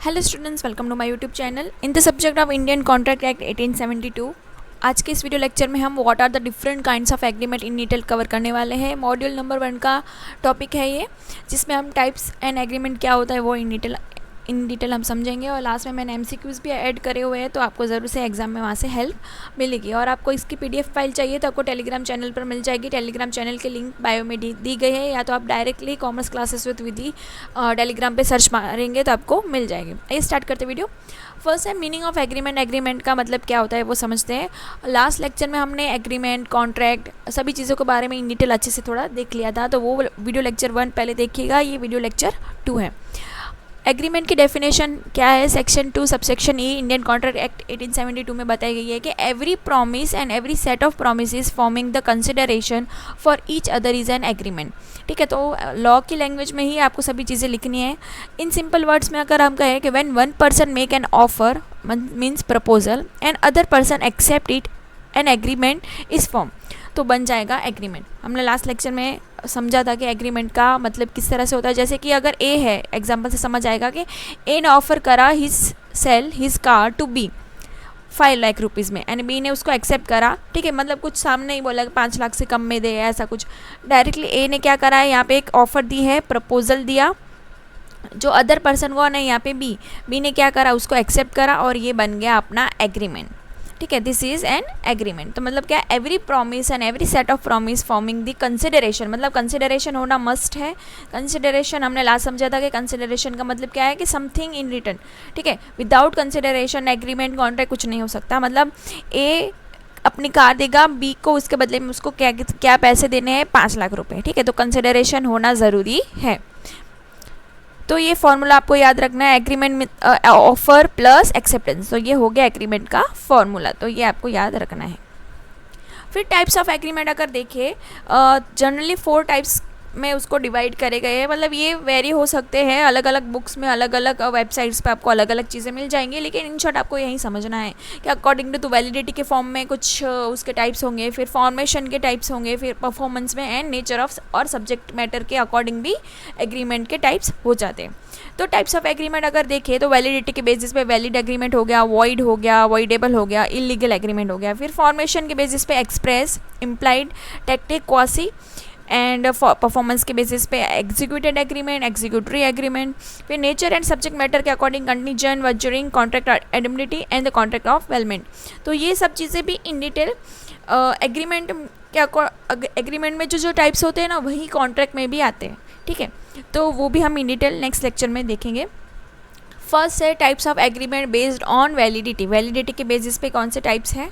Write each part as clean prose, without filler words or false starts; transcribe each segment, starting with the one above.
Hello students, welcome to my YouTube channel in the subject of Indian contract act 1872। आज के इस video lecture में हम what are the different kinds of agreement in detail cover करने वाले हैं। Module number 1 का topic है ये, जिसमें हम टाइप्स एंड एग्रीमेंट क्या होता है वो इन डिटेल हम समझेंगे। और लास्ट में मैंने एमसीक्यूज़ भी ऐड करे हुए हैं, तो आपको ज़रूर से एग्जाम में वहाँ से हेल्प मिलेगी। और आपको इसकी पीडीएफ फाइल चाहिए तो आपको टेलीग्राम चैनल पर मिल जाएगी। टेलीग्राम चैनल की लिंक बायो में दी गई है, या तो आप directly commerce classes with Vidhi Telegram पे सर्च मारेंगे तो आपको मिल जाएगी। आइए स्टार्ट करते वीडियो। फर्स्ट है मीनिंग ऑफ एग्रीमेंट। एग्रीमेंट का मतलब क्या होता है वो समझते हैं। लास्ट लेक्चर में हमने एग्रीमेंट, कॉन्ट्रैक्ट, सभी चीज़ों के बारे में इन डिटेल अच्छे से थोड़ा देख लिया था, तो वो वीडियो लेक्चर 1 पहले देखिएगा। ये वीडियो लेक्चर 2 है। एग्रीमेंट की डेफिनेशन क्या है? सेक्शन 2 सबसेक्शन ई इंडियन कॉन्ट्रैक्ट एक्ट 1872 में बताई गई है कि every promise and every set of promises forming the consideration for each other is an agreement. ठीक है, तो लॉ की लैंग्वेज में ही आपको सभी चीज़ें लिखनी है। इन सिंपल वर्ड्स में अगर हम कहें कि when one person make an offer means proposal and other person accept it, an agreement is form, तो बन जाएगा एग्रीमेंट। हमने लास्ट लेक्चर में समझा था कि एग्रीमेंट का मतलब किस तरह से होता है। जैसे कि अगर ए है, एग्जांपल से समझ आएगा कि ए ने ऑफर करा his sale his car to B 5 lakh rupees में, एंड बी ने उसको एक्सेप्ट करा। ठीक है, मतलब कुछ सामने ही बोला कि 5 लाख से कम में दे, ऐसा कुछ। डायरेक्टली ए ने क्या करा है, यहाँ पे एक ऑफर दी है, प्रपोजल दिया। जो अदर पर्सन कौन है यहाँ पे बी ने क्या करा, उसको एक्सेप्ट करा, और ये बन गया अपना एग्रीमेंट। ठीक है, दिस इज एन एग्रीमेंट। तो मतलब क्या, every promise and every set of promise forming the consideration, मतलब कंसिडरेशन होना मस्ट है। कंसिडरेशन हमने लास्ट समझा था कि कंसिडरेशन का मतलब क्या है कि समथिंग इन रिटर्न। ठीक है, विदाउट कंसिडरेशन एग्रीमेंट, कॉन्ट्रैक्ट कुछ नहीं हो सकता। मतलब ए अपनी कार देगा बी को, उसके बदले में उसको क्या पैसे देने हैं, 5 लाख रुपए। ठीक है, तो कंसिडरेशन होना ज़रूरी है। तो ये फॉर्मूला आपको याद रखना है, एग्रीमेंट ऑफर प्लस एक्सेप्टेंस। तो ये हो गया एग्रीमेंट का फॉर्मूला, तो ये आपको याद रखना है। फिर टाइप्स ऑफ एग्रीमेंट अगर देखें, जनरली 4 टाइप्स में उसको डिवाइड करे गए हैं। मतलब ये वेरी हो सकते हैं, अलग अलग बुक्स में, अलग अलग वेबसाइट्स पे आपको अलग अलग चीज़ें मिल जाएंगी, लेकिन इन शॉर्ट आपको यही समझना है कि अकॉर्डिंग टू वैलिडिटी के फॉर्म में कुछ उसके टाइप्स होंगे, फिर फॉर्मेशन के टाइप्स होंगे, फिर परफॉर्मेंस में एंड नेचर ऑफ और सब्जेक्ट मैटर के अकॉर्डिंग भी एग्रीमेंट के टाइप्स हो जाते हैं। तो टाइप्स ऑफ एग्रीमेंट अगर देखें तो वैलिडिटी के बेसिस पे वैलिड एग्रीमेंट हो गया, वॉइड हो गया, वॉइडेबल हो गया, इलीगल एग्रीमेंट हो गया। फिर फॉर्मेशन के बेसिस पे express, implied, tacit, quasi, and performance के बेसिस पे एग्जीक्यूटेड एग्रीमेंट, एग्जीक्यूटरी एग्रीमेंट। फिर नेचर एंड सब्जेक्ट मैटर के according contingent, wagering, contract indemnity and the contract of bailment. तो ये सब चीज़ें भी इन डिटेल एग्रीमेंट के एग्रीमेंट में जो टाइप्स होते हैं ना, वही कॉन्ट्रैक्ट में भी आते हैं। ठीक है, तो वो भी हम इन डिटेल नेक्स्ट लेक्चर में देखेंगे। फर्स्ट है types of agreement based on validity. Validity के बेसिस पे कौन से टाइप्स हैं?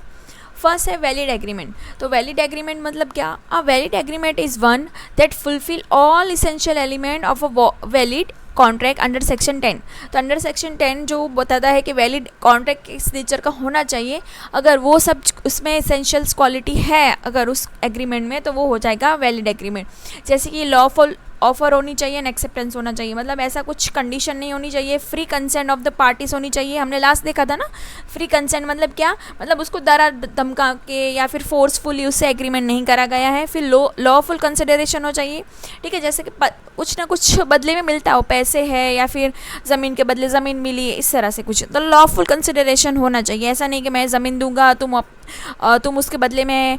फर्स्ट है वैलिड एग्रीमेंट। तो वैलिड एग्रीमेंट मतलब क्या? A valid agreement is one that fulfil all essential element of a valid contract under section 10। तो अंडर सेक्शन 10 जो बताता है कि वैलिड कॉन्ट्रैक्ट किस नेचर का होना चाहिए, अगर वो सब उसमें इसेंशियल्स क्वालिटी है अगर उस एग्रीमेंट में, तो वो हो जाएगा वैलिड एग्रीमेंट। जैसे कि लॉफुल ऑफर होनी चाहिए एंड एक्सेप्टेंस होना चाहिए, मतलब ऐसा कुछ कंडीशन नहीं होनी चाहिए। Free consent of the parties होनी चाहिए। हमने लास्ट देखा था ना, फ्री कंसेंट मतलब क्या, मतलब उसको डरा धमका के या फिर फोर्सफुली उससे एग्रीमेंट नहीं करा गया है। फिर लॉफुल कंसिडरेशन हो चाहिए। ठीक है, जैसे कि कुछ ना कुछ बदले में मिलता हो, पैसे है या फिर ज़मीन के बदले ज़मीन मिली, इस तरह से कुछ, तो लॉफुल कंसिडरेशन होना चाहिए। ऐसा नहीं कि मैं ज़मीन दूंगा, तुम उसके बदले में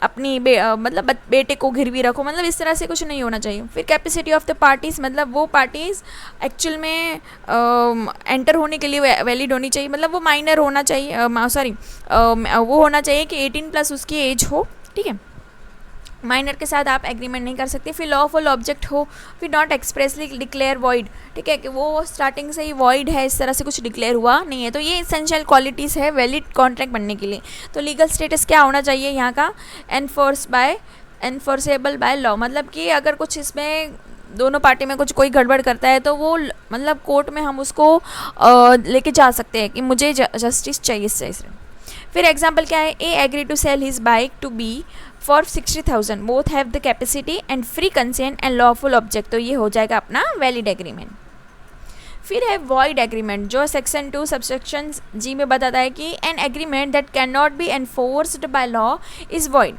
अपनी मतलब बेटे को गिरवी रखो, मतलब इस तरह से कुछ नहीं होना चाहिए। फिर कैपेसिटी ऑफ द पार्टीज़, मतलब वो पार्टीज़ एक्चुअल में एंटर होने के लिए वैलिड होनी चाहिए, मतलब वो माइनर होना चाहिए, वो होना चाहिए कि 18+ उसकी एज हो। ठीक है, माइनर के साथ आप एग्रीमेंट नहीं कर सकते। फिर लॉफुल ऑब्जेक्ट हो। फिर नॉट एक्सप्रेसली डिक्लेयर वॉइड। ठीक है, कि वो स्टार्टिंग से ही वॉइड है, इस तरह से कुछ डिक्लेयर हुआ नहीं है। तो ये इसेंशियल क्वालिटीज़ है वैलिड कॉन्ट्रैक्ट बनने के लिए। तो लीगल स्टेटस क्या होना चाहिए यहाँ का? एनफोर्सेबल बाय लॉ, मतलब कि अगर कुछ इसमें दोनों पार्टी में कुछ कोई गड़बड़ करता है तो वो मतलब कोर्ट में हम उसको लेके जा सकते हैं कि मुझे जस्टिस चाहिए इस चीज़। फिर एग्जाम्पल क्या है? A agree to sell his bike to B for 60,000, both have the capacity and free consent and lawful object. तो ये हो जाएगा अपना वैलिड एग्रीमेंट। फिर है वॉइड एग्रीमेंट, जो सेक्शन 2 सबसेक्शन जी में बताता है कि an agreement that can not be enforced by law is void.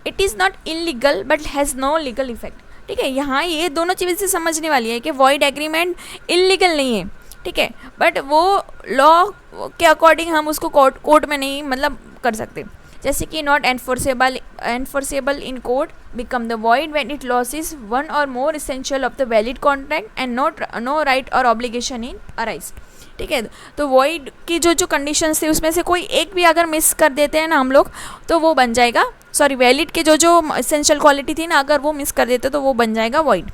It is not illegal but has no legal effect. ठीक है, यहाँ ये दोनों चीज़ें समझने वाली है कि वॉइड एग्रीमेंट इलीगल नहीं है, ठीक है, बट वो लॉ के अकॉर्डिंग हम उसको कोर्ट में नहीं मतलब कर सकते। जैसे कि not enforceable in court become the void when it loses one or more essential of the valid contract and no right or obligation in arise. ठीक है, तो वॉइड की जो कंडीशंस थे उसमें से कोई एक भी अगर मिस कर देते हैं ना हम लोग, तो वो बन जाएगा, सॉरी वैलिड के जो एसेंशियल क्वालिटी थी ना, अगर वो मिस कर देते तो वो बन जाएगा वॉइड।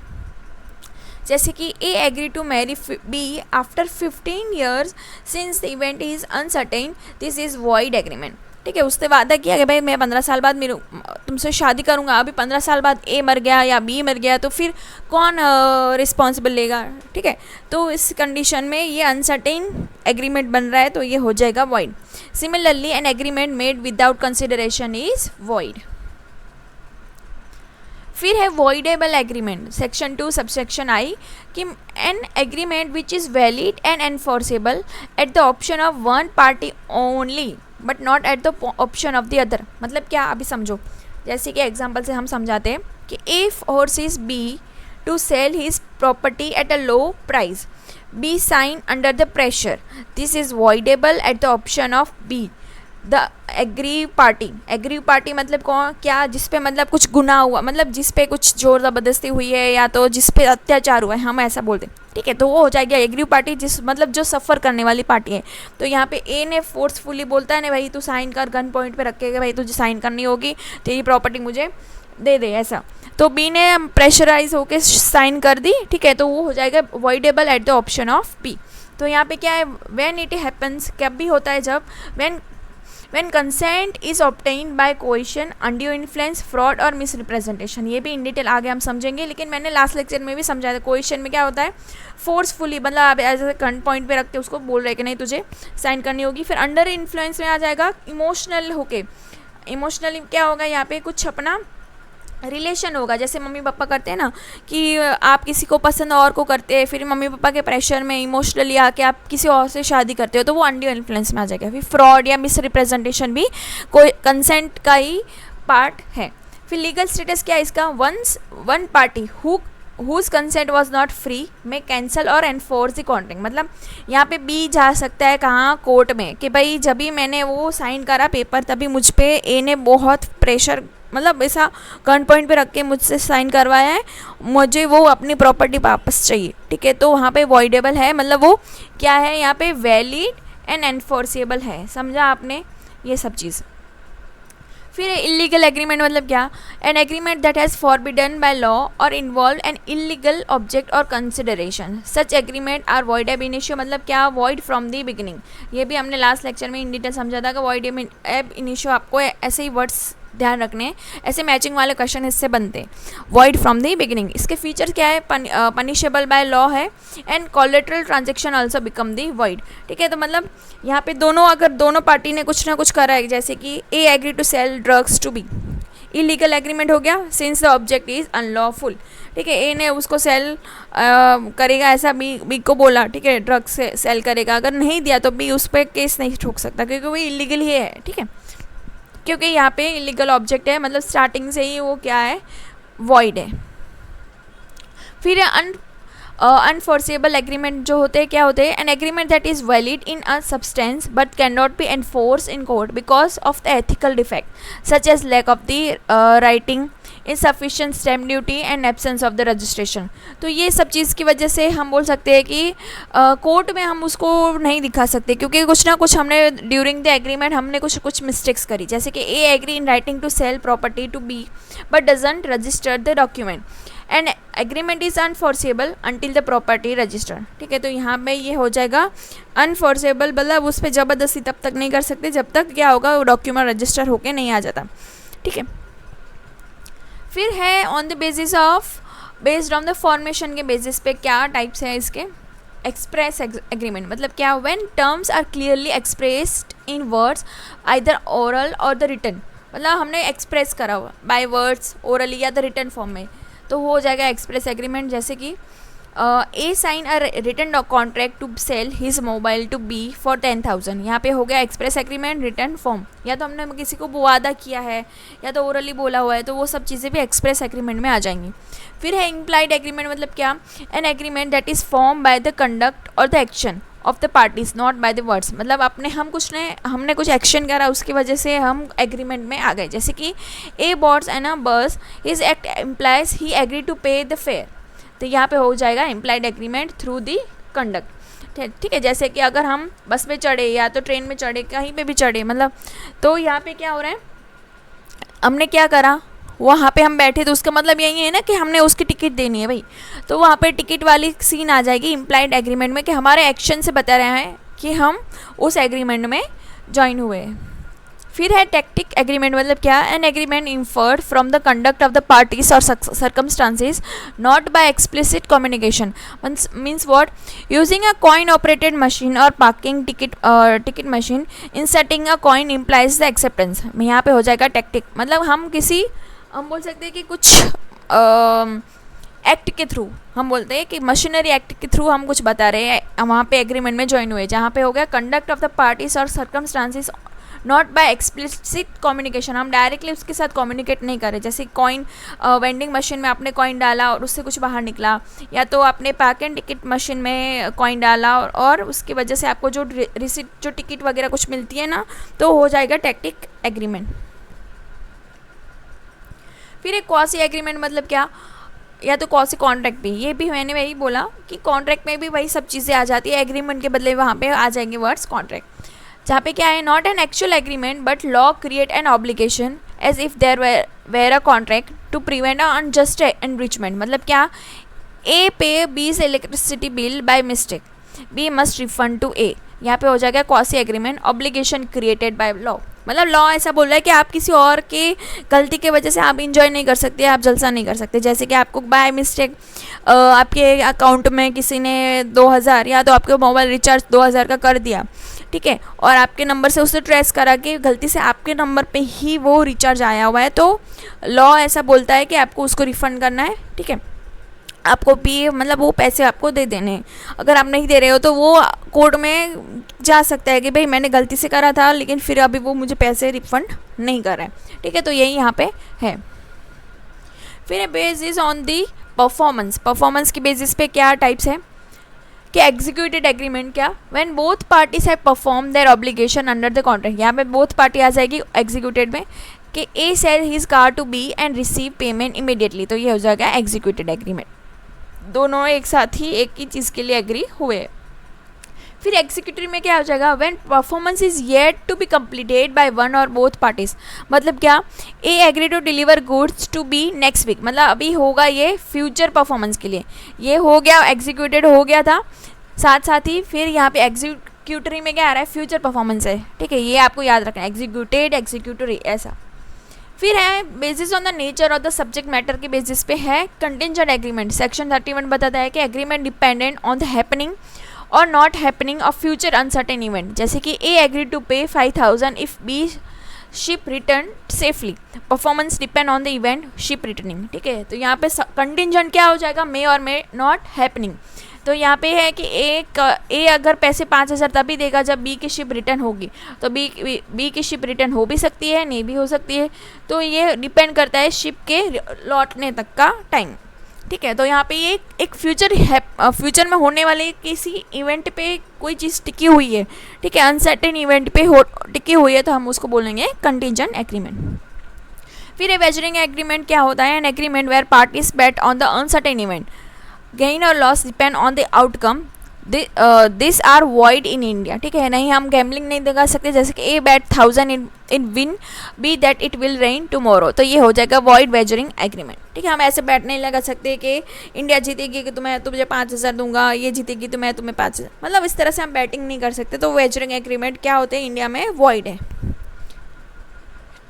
जैसे कि A agree to marry B after 15 years since the event is uncertain, this is void agreement. ठीक है, उसने वादा किया कि भाई मैं 15 साल बाद तुमसे शादी करूंगा, अभी 15 साल बाद ए मर गया या बी मर गया तो फिर कौन रिस्पॉन्सिबल लेगा। ठीक है, तो इस कंडीशन में ये अनसर्टेन एग्रीमेंट बन रहा है तो ये हो जाएगा void. Similarly an agreement made without consideration is void. फिर है वॉइडेबल एग्रीमेंट, सेक्शन 2 सबसेक्शन आई कि an agreement which is valid and enforceable eight the option of one party only but not at the option of the other. मतलब क्या, अभी समझो, जैसे कि example से हम समझाते हैं कि A forces B to sell his property at a low price, B sign under the pressure, this is voidable at the option of B the agree party मतलब कौन, क्या, जिस पे मतलब कुछ गुनाह हुआ, मतलब जिस पे कुछ जोर ज़बरदस्ती हुई है या तो जिस पे अत्याचार हुआ है, हम ऐसा बोलते हैं। ठीक है, तो वो हो जाएगा एग्री पार्टी, जिस मतलब जो सफ़र करने वाली पार्टी है। तो यहाँ पे ए ने फोर्सफुली बोलता है ना भाई तू साइन कर, गन पॉइंट पे रखेगा भाई तुझे साइन करनी होगी, तेरी प्रॉपर्टी मुझे दे दे ऐसा। तो बी ने प्रेशराइज होकर साइन कर दी। ठीक है, तो वो हो जाएगा voidable at the option of B. तो यहाँ पे क्या है, व्हेन इट हैपन्स, कब भी होता है जब when consent is obtained by coercion, undue influence, fraud और misrepresentation। ये भी इन डिटेल आगे हम समझेंगे, लेकिन मैंने लास्ट लेक्चर में भी समझाया था। कोएशन में क्या होता है, फोर्सफुली मतलब आप ऐसे गन पॉइंट पे रख के उसको बोल रहे कि नहीं तुझे साइन करनी होगी। फिर अंडर इन्फ्लुएंस में आ जाएगा इमोशनल होके, इमोशनली क्या होगा यहाँ पे, कुछ अपना रिलेशन होगा, जैसे मम्मी पापा करते हैं ना कि आप किसी को पसंद और को करते हैं, फिर मम्मी पापा के प्रेशर में इमोशनली आके आप किसी और से शादी करते हो, तो वो अनड्यू इन्फ्लुएंस में आ जाएगा। फिर फ्रॉड या मिस रिप्रेजेंटेशन भी कोई कंसेंट का ही पार्ट है। फिर लीगल स्टेटस क्या है इसका, one party whose consent was not free में कैंसिल और एनफोर्स द कॉन्ट्रैक्ट। मतलब यहाँ पे बी जा सकता है कहाँ, कोर्ट में, कि भाई जब भी मैंने वो साइन करा पेपर तभी मुझ पे ए ने बहुत प्रेशर, मतलब ऐसा गन पॉइंट पे रख के मुझसे साइन करवाया है, मुझे वो अपनी प्रॉपर्टी वापस चाहिए। ठीक है, तो वहाँ पे वॉइडेबल है, मतलब वो क्या है यहाँ पे, वैलिड एंड एनफोर्सेबल है। समझा आपने ये सब चीज़। फिर इलीगल एग्रीमेंट मतलब क्या, an agreement that has forbidden by law और इन्वॉल्व एन इलीगल ऑब्जेक्ट और consideration, such agreement are void ab initio. मतलब क्या, वॉइड फ्रॉम द बिगिनिंग। ये भी हमने लास्ट लेक्चर में इन डिटेल समझा था कि वॉइड एब इनिशियो, आपको ऐसे ही वर्ड्स ध्यान रखने, ऐसे मैचिंग वाले क्वेश्चन इससे बनते हैं। वॉइड फ्रॉम द बिगिनिंग, इसके फीचर्स क्या है, पनिशेबल बाय लॉ है and collateral transaction also become the void. ठीक है, तो मतलब यहाँ पे अगर दोनों पार्टी ने कुछ ना कुछ करा है, जैसे कि A agree to sell drugs to B, illegal agreement हो गया since the object is unlawful. ठीक है, ए ने उसको सेल करेगा, ऐसा बी को बोला, ठीक है ड्रग्स से सेल करेगा, अगर नहीं दिया तो बी उस पर केस नहीं ठोक सकता क्योंकि वो इलीगल ही है। ठीक है, क्योंकि यहाँ पे इलीगल ऑब्जेक्ट है, मतलब स्टार्टिंग से ही वो क्या है, वॉइड है। फिर अनफोर्सेबल एग्रीमेंट जो होते हैं, क्या होते हैं, an agreement that is valid in a substance but can not be enforce in court because of the ethical defect such as lack of the writing, insufficient stamp duty and absence of the registration। तो ये सब चीज़ की वजह से हम बोल सकते हैं कि कोर्ट में हम उसको नहीं दिखा सकते, क्योंकि कुछ ना कुछ हमने ड्यूरिंग द एग्रीमेंट हमने कुछ मिस्टेक्स करी। जैसे कि A agree in writing to sell property to B but doesn't register the document and agreement is unenforceable until the property register. ठीक है, तो यहाँ पे ये हो जाएगा अनफोर्सेबल, मतलब उस पर ज़बरदस्ती तब तक नहीं कर सकते जब तक क्या होगा, वो डॉक्यूमेंट रजिस्टर होके नहीं आ जाता। ठीक है, फिर है on the basis of, based on the formation के बेसिस पे क्या टाइप्स है इसके, एक्सप्रेस एग्रीमेंट मतलब क्या, when terms are clearly expressed in words either oral और द रिटन, मतलब हमने एक्सप्रेस करा हुआ बाय वर्ड्स, ओरली या द रिटन फॉर्म में, तो हो जाएगा एक्सप्रेस एग्रीमेंट। जैसे कि A sign a written contract to sell his mobile to B for 10,000। यहाँ पे हो गया एक्सप्रेस एग्रीमेंट रिटर्न फॉर्म, या तो हमने किसी को वादा किया है या तो ओरली बोला हुआ है, तो वो सब चीज़ें भी एक्सप्रेस एग्रीमेंट में आ जाएंगी। फिर है इम्प्लाइड एग्रीमेंट, मतलब क्या, an agreement that is form by the conduct और the action of the parties not by the words, मतलब हमने कुछ एक्शन करा, उसकी वजह से हम एग्रीमेंट में आ गए। जैसे कि ए boards an a bus, his act implies he agree to pay the fare, तो यहाँ पे हो जाएगा implied agreement through the conduct. ठीक है, जैसे कि अगर हम बस में चढ़े या तो ट्रेन में चढ़े, कहीं पे भी चढ़े, मतलब तो यहाँ पे क्या हो रहा है, हमने क्या करा, वहाँ पे हम बैठे, तो उसका मतलब यही है ना कि हमने उसकी टिकट देनी है भाई, तो वहाँ पे टिकट वाली सीन आ जाएगी इम्प्लाइड एग्रीमेंट में, कि हमारे एक्शन से बता रहे हैं कि हम उस एग्रीमेंट में ज्वाइन हुए। फिर है टैक्टिक एग्रीमेंट, मतलब क्या, an agreement inferred from the conduct of the parties और circumstances not by explicit communication, means what, using a coin operated machine और parking ticket machine inserting a coin implies the acceptance. यहाँ पे हो जाएगा tactic, मतलब हम बोल सकते हैं कि कुछ एक्ट के थ्रू, हम बोलते हैं कि मशीनरी एक्ट के थ्रू हम कुछ बता रहे हैं, वहाँ पे एग्रीमेंट में ज्वाइन हुए, जहाँ पे हो गया कंडक्ट ऑफ द पार्टीज और circumstances not by explicit communication, हम डायरेक्टली उसके साथ कम्युनिकेट नहीं करें। जैसे कॉइन वेंडिंग मशीन में आपने कॉइन डाला और उससे कुछ बाहर निकला, या तो आपने पार्क एंड टिकट मशीन में कॉइन डाला और उसकी वजह से आपको जो रिसिट, जो टिकट वगैरह कुछ मिलती है ना, तो हो जाएगा टैक्टिक एग्रीमेंट। फिर एक क्वासी एग्रीमेंट, मतलब क्या, या तो क्वासी कॉन्ट्रैक्ट भी, ये भी मैंने वही बोला कि कॉन्ट्रैक्ट में भी वही सब चीज़ें आ जाती है, एग्रीमेंट के बदले वहाँ पे आ जाएंगे वर्ड्स कॉन्ट्रैक्ट, जहाँ पे क्या है, not an actual agreement but law create an obligation as if there were a contract to prevent a unjust enrichment, मतलब क्या, A pay B's electricity bill by mistake, B must refund to A, यहाँ पे हो जाएगा quasi agreement obligation created by law, मतलब law ऐसा बोल रहा है कि आप किसी और के गलती की वजह से आप इंजॉय नहीं कर सकते, आप जलसा नहीं कर सकते। जैसे कि आपको बाय मिस्टेक आपके अकाउंट में किसी ने 2000 या तो आपके मोबाइल रिचार्ज 2000 का कर दिया, ठीक है, और आपके नंबर से उसे ट्रेस करा कि गलती से आपके नंबर पे ही वो रिचार्ज आया हुआ है, तो लॉ ऐसा बोलता है कि आपको उसको रिफ़ंड करना है, ठीक है, आपको भी, मतलब वो पैसे आपको दे देने हैं। अगर आप नहीं दे रहे हो तो वो कोर्ट में जा सकता है कि भाई मैंने गलती से करा था, लेकिन फिर अभी वो मुझे पैसे रिफंड नहीं कर रहा है, ठीक है, तो यही यहाँ पे है। फिर बेसिस ऑन दी परफॉर्मेंस की बेसिस पे क्या टाइप्स है कि एग्जीक्यूटेड एग्रीमेंट, क्या, when both parties have perform their obligation under the contract, यहाँ पे बोथ पार्टी आ जाएगी एग्जीक्यूटेड में, कि A sell his car to B and receive payment immediately, तो ये हो जाएगा एग्जीक्यूटेड एग्रीमेंट, दोनों एक साथ ही एक ही चीज़ के लिए एग्री हुए। फिर एग्जीक्यूटिव में क्या हो जाएगा, when performance is yet to be completed by one और बोथ पार्टीज, मतलब क्या, A agree to deliver goods to B next week, मतलब अभी होगा ये फ्यूचर परफॉर्मेंस के लिए, ये हो गया एग्जीक्यूटेड हो गया था, साथ साथ ही फिर यहाँ पे एग्जीक्यूटरी में क्या आ रहा है, फ्यूचर परफॉर्मेंस है, ठीक है, ये आपको याद रखना है, एग्जीक्यूटेड एग्जीक्यूटरी ऐसा। फिर है बेसिस ऑन द नेचर और द सब्जेक्ट मैटर के बेसिस पे है कंटिंजेंट एग्रीमेंट, सेक्शन 31 बताता है कि agreement dependent on the happening और not happening of future uncertain event, जैसे कि A agree to pay 5000 if B ship return safely, performance depend on the event ship returning, ठीक है, तो यहाँ पे कंटिंजेंट क्या हो जाएगा, मे और मे नॉट हैपनिंग, तो यहाँ पे है कि ए अगर पैसे 5000 तभी देगा जब बी की शिप रिटर्न होगी, तो बी की शिप रिटर्न हो भी सकती है, नहीं भी हो सकती है, तो ये डिपेंड करता है शिप के लौटने तक का टाइम, ठीक है, तो यहाँ पे ये एक फ्यूचर में होने वाले किसी इवेंट पे कोई चीज़ टिकी हुई है, ठीक है, अनसर्टेन इवेंट पे टिकी हुई है, तो हम उसको बोलेंगे कंटिंजेंट एग्रीमेंट। फिर ए वेजरिंग एग्रीमेंट क्या होता है, an agreement where parties bet on the uncertain event, gain और loss depend on the outcome, this are void in India, ठीक है, नहीं हम गैम्बलिंग नहीं दिखा सकते, जैसे कि A bet 1000 in win B that it will rain tomorrow, तो ये हो जाएगा वॉइड वेजरिंग एग्रीमेंट, ठीक है, हम ऐसे बैट नहीं लगा सकते कि इंडिया जीतेगी कि तुझे 5000 दूंगा, ये जीतेगी तो मैं तुम्हें 5000, मतलब इस तरह से हम बैटिंग नहीं कर सकते, तो वेजरिंग एग्रीमेंट क्या होते हैं, इंडिया में वॉइड है,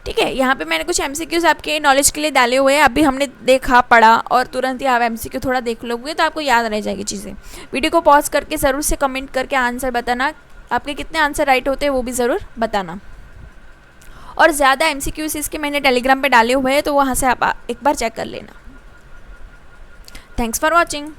ठीक है। यहाँ पे मैंने कुछ एमसीक्यूज आपके नॉलेज के लिए डाले हुए हैं, अभी हमने देखा पढ़ा और तुरंत ही आप एमसीक्यू थोड़ा देख लोगे तो आपको याद रह जाएगी चीज़ें। वीडियो को पॉज करके ज़रूर से कमेंट करके आंसर बताना, आपके कितने आंसर राइट होते हैं वो भी ज़रूर बताना। और ज़्यादा एमसीक्यूज इसके मैंने टेलीग्राम पे डाले हुए हैं, तो वहाँ से आप एक बार चेक कर लेना। Thanks for watching.